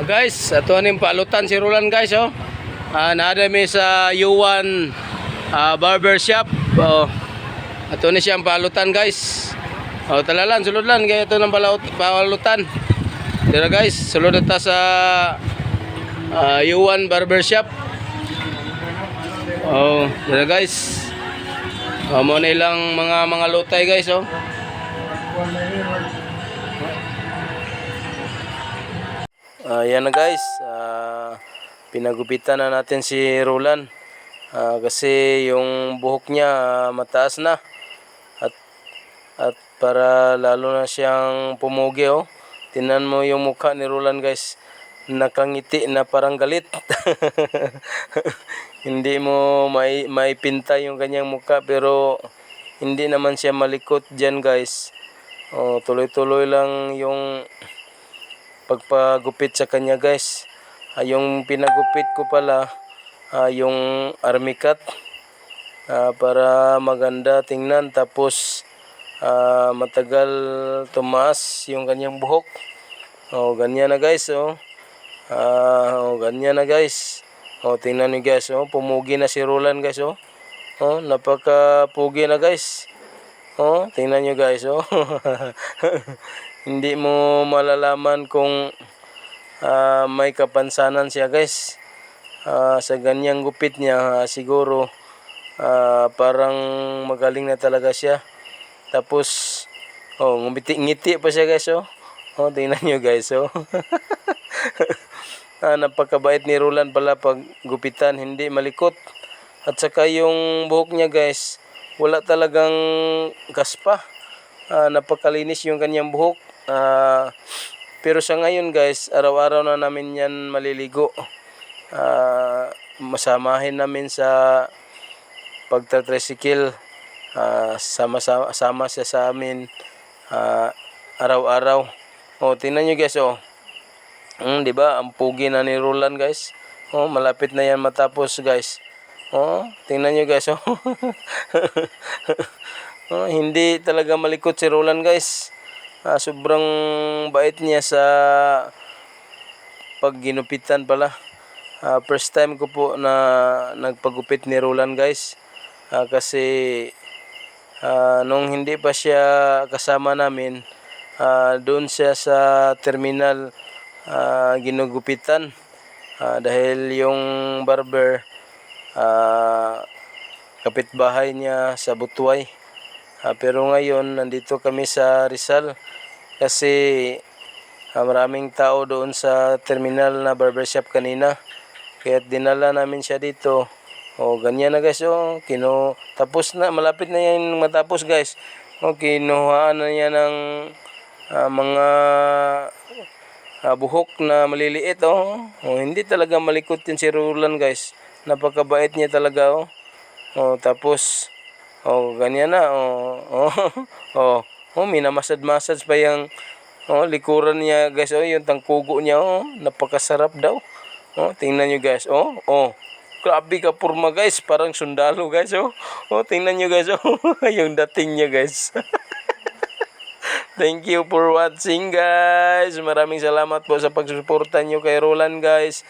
Guys, ato ning paalutan si Roland guys oh. Naada mi sa U1 barber shop. Oh. Ato ni siyang paalutan guys. Oh, talalan sulod kay ato nang paalutan. Dira guys, sulod ta sa U1 barber shop. Oh, dira guys. Oh, mo na ilang mga lutay guys oh. Yan na guys, pinagupitan na natin si Roland kasi yung buhok niya mataas na at para lalo na siyang pumugi oh. Tingnan mo yung mukha ni Roland guys, nakangiti na parang galit. Hindi mo may pinta yung kanyang mukha pero hindi naman siya malikot dyan guys. Oh, tuloy-tuloy lang yung pagpagupit sa kanya guys. Yung pinagupit ko pala yung army cut para maganda tingnan, tapos matagal tumaas yung kanyang buhok. Oh, ganyan na guys oh. Ganyan na guys. Oh, tingnan niyo guys oh, pumugi na si Roland guys oh. Oh, napaka-pugi na guys. Oh, tingnan niyo guys oh. Hindi mo malalaman kung may kapansanan siya guys. Sa ganyang gupit niya siguro parang magaling na talaga siya. Tapos oh, ngiti pa siya guys oh. Oh, tingnan niyo guys oh. Napakabait ni Roland pala pag gupitan, hindi malikot. At saka yung buhok niya guys, wala talagang kaspa. Napakalinis yung kanyang buhok. Pero sa ngayon guys, araw-araw na namin yan maliligo. Masamahin namin sa pagtatricycle. Sama siya sa amin araw-araw. Oh, tingnan nyo guys oh. Di ba? Ang pugi na ni Roland guys. Oh, malapit na yan matapos guys. Oh, tingnan nyo guys oh. Oh, hindi talaga malikot si Roland guys. Sobrang bait niya sa pagginupitan pala. First time ko po na nagpagupit ni Roland guys. Kasi nung hindi pa siya kasama namin, doon siya sa terminal ginugupitan. Dahil yung barber kapitbahay niya sa Butuay. Pero ngayon nandito kami sa Rizal kasi maraming tao doon sa terminal na barbershop kanina, kaya dinala namin siya dito. O ganyan na guys oh, tapos na, malapit na yan matapos guys. O kinuhaan na niya ng mga buhok na maliliit oh. O hindi talaga malikot yun si Roland guys, napakabait niya talaga oh. O tapos oh, ganyan na minamasad-masad pa yung likuran niya guys oh, yung tangkugo niya oh, napakasarap daw. Oh, tingnan niyo guys oh. Grabe ka porma guys, parang sundalo guys oh. Oh, tingnan niyo guys oh. Yung dating niya guys. Thank you for watching guys. Maraming salamat po sa pagsusuporta niyo kay Roland guys.